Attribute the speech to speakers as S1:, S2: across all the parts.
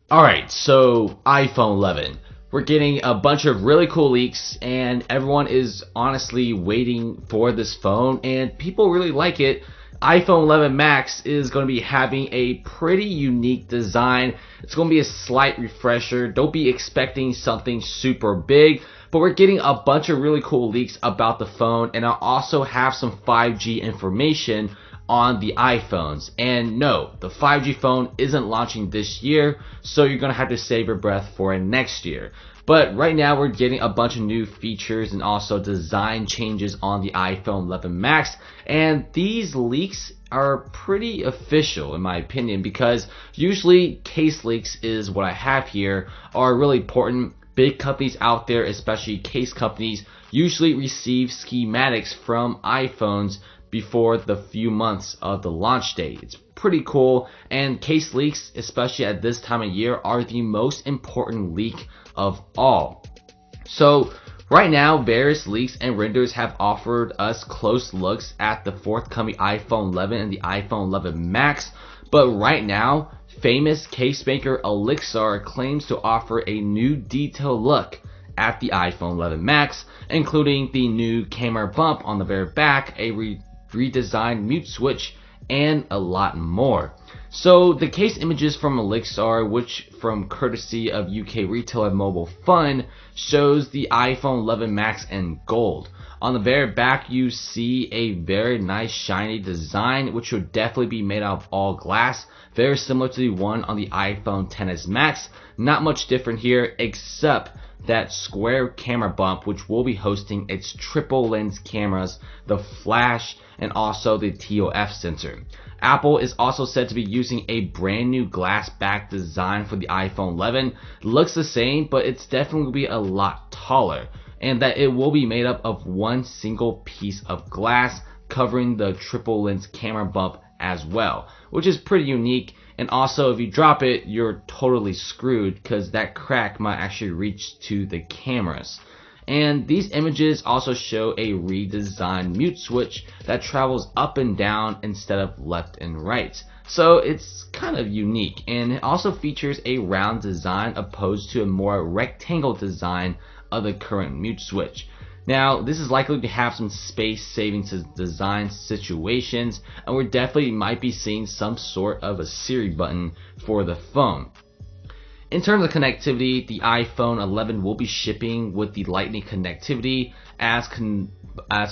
S1: Alright, so iPhone 11. We're getting a bunch of really cool leaks, and everyone is honestly waiting for this phone, and people really like it. iPhone 11 Max is going to be having a pretty unique design. It's going to be a slight refresher. Don't be expecting something super big, but we're getting a bunch of really cool leaks about the phone, and I'll also have some 5G information on the iPhones. And no, the 5G phone isn't launching this year, so you're gonna have to save your breath for it next year. But right now we're getting a bunch of new features and also design changes on the iPhone 11 Max, and these leaks are pretty official in my opinion, because usually case leaks is what I have here are really important. Big companies out there, especially case companies, usually receive schematics from iPhones before the few months of the launch date. It's pretty cool, and case leaks, especially at this time of year, are the most important leak of all. So right now, various leaks and renders have offered us close looks at the forthcoming iPhone 11 and the iPhone 11 Max, but right now, famous case maker Elixir claims to offer a new detailed look at the iPhone 11 Max, including the new camera bump on the very back, a redesigned mute switch, and a lot more. So the case images from Elixir, which from courtesy of UK retailer Mobile Fun, shows the iPhone 11 Max in gold. On the very back you see a very nice shiny design, which would definitely be made out of all glass, very similar to the one on the iPhone XS Max. Not much different here, except that square camera bump, which will be hosting its triple lens cameras, the flash, and also the TOF sensor. Apple is also said to be using a brand new glass back design for the iPhone 11. Looks the same, but it's definitely going to be a lot taller, and that it will be made up of one single piece of glass covering the triple lens camera bump as well, which is pretty unique. And also, if you drop it, you're totally screwed, because that crack might actually reach to the cameras. And these images also show a redesigned mute switch that travels up and down instead of left and right. So it's kind of unique, and it also features a round design opposed to a more rectangle design of the current mute switch. Now, this is likely to have some space saving design situations, and we definitely might be seeing some sort of a Siri button for the phone. In terms of connectivity, the iPhone 11 will be shipping with the Lightning connectivity as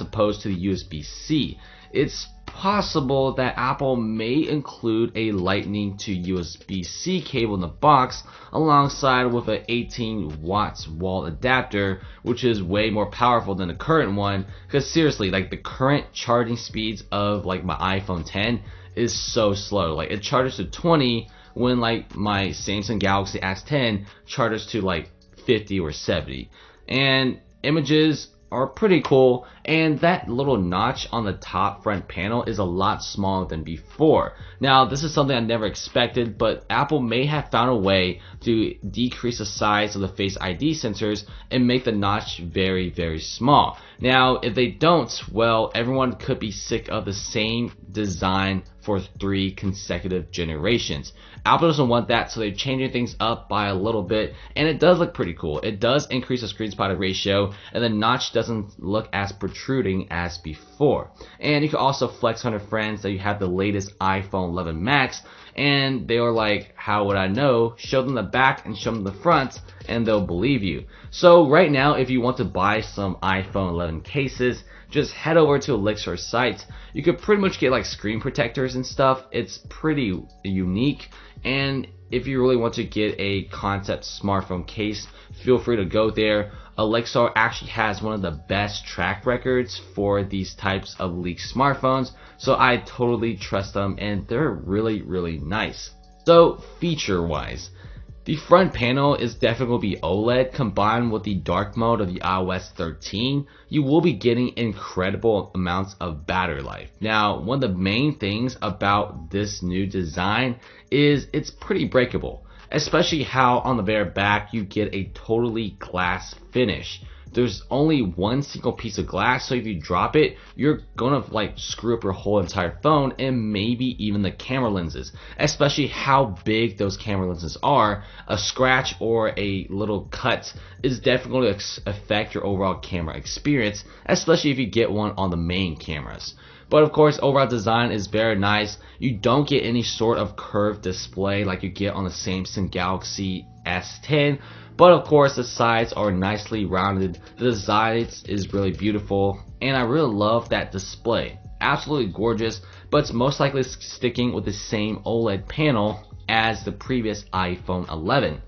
S1: opposed to the USB-C. It's possible that Apple may include a Lightning to USB-C cable in the box alongside with an 18 watts wall adapter, which is way more powerful than the current one, because seriously, like the current charging speeds of like my iPhone 10 is so slow. Like it charges to 20 when like my Samsung Galaxy S10 charges to like 50 or 70. And images are pretty cool, and that little notch on the top front panel is a lot smaller than before. Now, this is something I never expected, but Apple may have found a way to decrease the size of the Face ID sensors and make the notch very, very small. Now, if they don't, well, everyone could be sick of the same design for 3 consecutive generations. Apple doesn't want that, so they're changing things up by a little bit, and it does look pretty cool. It does increase the screen spotting ratio, and the notch doesn't look as protruding as before. And you can also flex on your friends that you have the latest iPhone 11 Max, and they were like, how would I know? Show them the back and show them the front, and they'll believe you. So right now, if you want to buy some iPhone 11 cases, just head over to Elixir's site. You could pretty much get like screen protectors and stuff. It's pretty unique, and if you really want to get a concept smartphone case, feel free to go there. Elixir actually has one of the best track records for these types of leaked smartphones, so I totally trust them, and they're really, really nice. So feature wise, the front panel is definitely going to be OLED. Combined with the dark mode of the iOS 13, you will be getting incredible amounts of battery life. Now, one of the main things about this new design is it's pretty breakable, especially how on the very back you get a totally glass finish there's only one single piece of glass, so if you drop it, you're gonna like screw up your whole entire phone and maybe even the camera lenses, especially how big those camera lenses are. A scratch or a little cut is definitely going to affect your overall camera experience, especially if you get one on the main cameras. But of course, overall design is very nice. You don't get any sort of curved display like you get on the Samsung Galaxy S10, but of course the sides are nicely rounded. The design is really beautiful, and I really love that display. Absolutely gorgeous, but it's most likely sticking with the same OLED panel as the previous iPhone 11.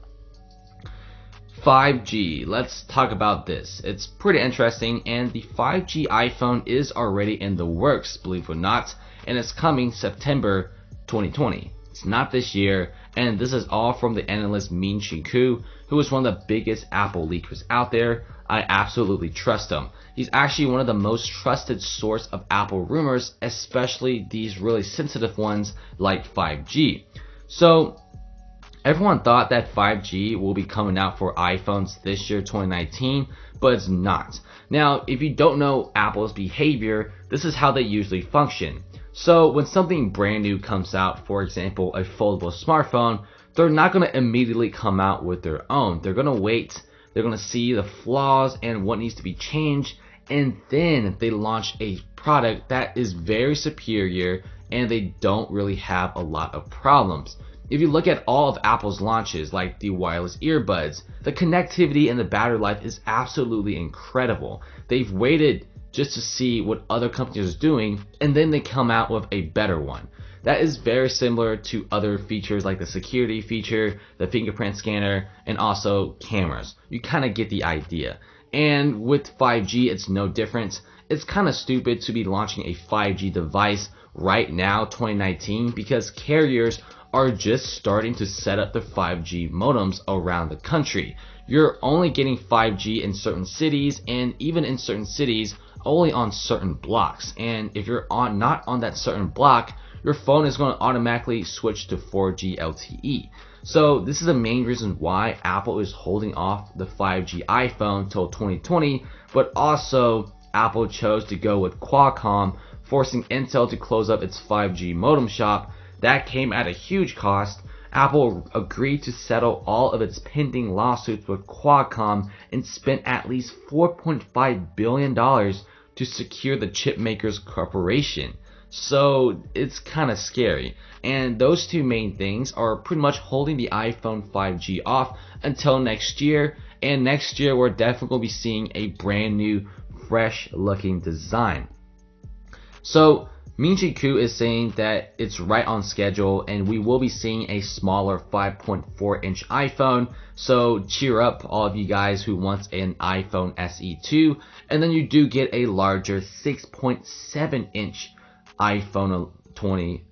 S1: 5G, let's talk about this. It's pretty interesting, and the 5G iPhone is already in the works, believe it or not, and it's coming September 2020. It's not this year, and this is all from the analyst Ming-Chi Kuo, who is one of the biggest Apple leakers out there. I absolutely trust him. He's actually one of the most trusted source of Apple rumors, especially these really sensitive ones like 5G. So everyone thought that 5G will be coming out for iPhones this year, 2019, but it's not. Now, if you don't know Apple's behavior, this is how they usually function. So when something brand new comes out, for example, a foldable smartphone, they're not going to immediately come out with their own. They're going to wait, they're going to see the flaws and what needs to be changed, and then they launch a product that is very superior and they don't really have a lot of problems. If you look at all of Apple's launches, like the wireless earbuds, the connectivity and the battery life is absolutely incredible. They've waited just to see what other companies are doing, and then they come out with a better one. That is very similar to other features like the security feature, the fingerprint scanner, and also cameras. You kind of get the idea. And with 5G, it's no different. It's kind of stupid to be launching a 5G device right now, 2019, because carriers are just starting to set up the 5G modems around the country. You're only getting 5G in certain cities, and even in certain cities, only on certain blocks. And if you're not on that certain block, your phone is going to automatically switch to 4G LTE. So this is the main reason why Apple is holding off the 5G iPhone till 2020, but also Apple chose to go with Qualcomm, forcing Intel to close up its 5G modem shop. That came at a huge cost. Apple agreed to settle all of its pending lawsuits with Qualcomm and spent at least $4.5 billion to secure the chipmakers corporation. So it's kind of scary. And those two main things are pretty much holding the iPhone 5G off until next year. And next year we're definitely going to be seeing a brand new, fresh looking design. So Ming-Chi Kuo is saying that it's right on schedule and we will be seeing a smaller 5.4 inch iPhone. So cheer up all of you guys who want an iPhone SE 2, and then you do get a larger 6.7 inch iPhone 20,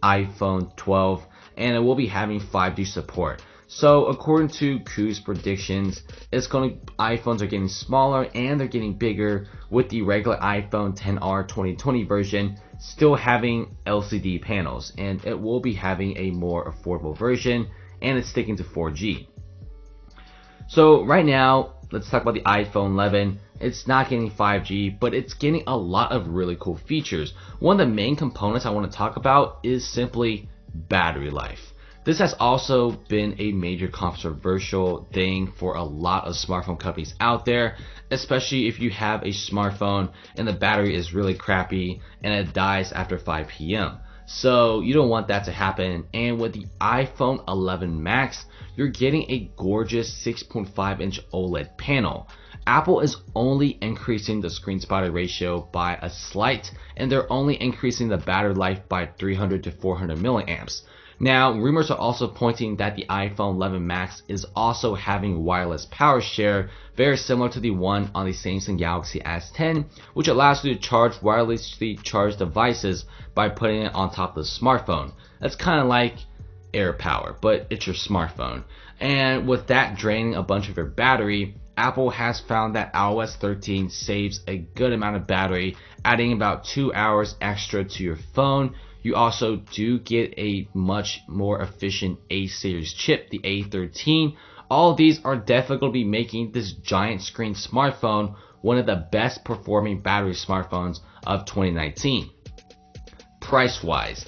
S1: iPhone 12, and it will be having 5G support. So according to Kuo's predictions, iPhones are getting smaller and they're getting bigger, with the regular iPhone XR 2020 version still having LCD panels, and it will be having a more affordable version, and it's sticking to 4G. So right now, let's talk about the iPhone 11. It's not getting 5G, but it's getting a lot of really cool features. One of the main components I want to talk about is simply battery life. This has also been a major controversial thing for a lot of smartphone companies out there, especially if you have a smartphone and the battery is really crappy and it dies after 5 p.m. So you don't want that to happen. And with the iPhone 11 Max, you're getting a gorgeous 6.5 inch OLED panel. Apple is only increasing the screen spotting ratio by a slight, and they're only increasing the battery life by 300 to 400 milliamps. Now, rumors are also pointing that the iPhone 11 Max is also having wireless power share, very similar to the one on the Samsung Galaxy S10, which allows you to charge wirelessly charged devices by putting it on top of the smartphone. That's kind of like AirPower, but it's your smartphone. And with that draining a bunch of your battery, Apple has found that iOS 13 saves a good amount of battery, adding about 2 hours extra to your phone. You also do get a much more efficient A series chip, the A13, All of these are definitely going to be making this giant screen smartphone one of the best performing battery smartphones of 2019. Price wise,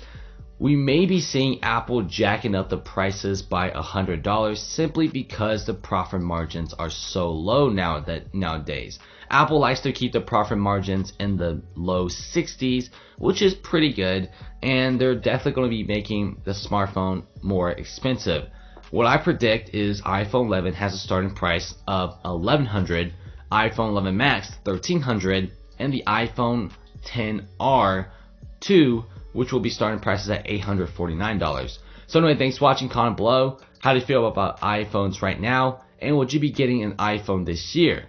S1: we may be seeing Apple jacking up the prices by $100 simply because the profit margins are so low nowadays. Apple likes to keep the profit margins in the low 60s, which is pretty good, and they're definitely going to be making the smartphone more expensive. What I predict is iPhone 11 has a starting price of $1,100, iPhone 11 Max $1,300, and the iPhone XR 2, which will be starting prices at $849. So anyway, thanks for watching. Comment below. How do you feel about iPhones right now? And would you be getting an iPhone this year?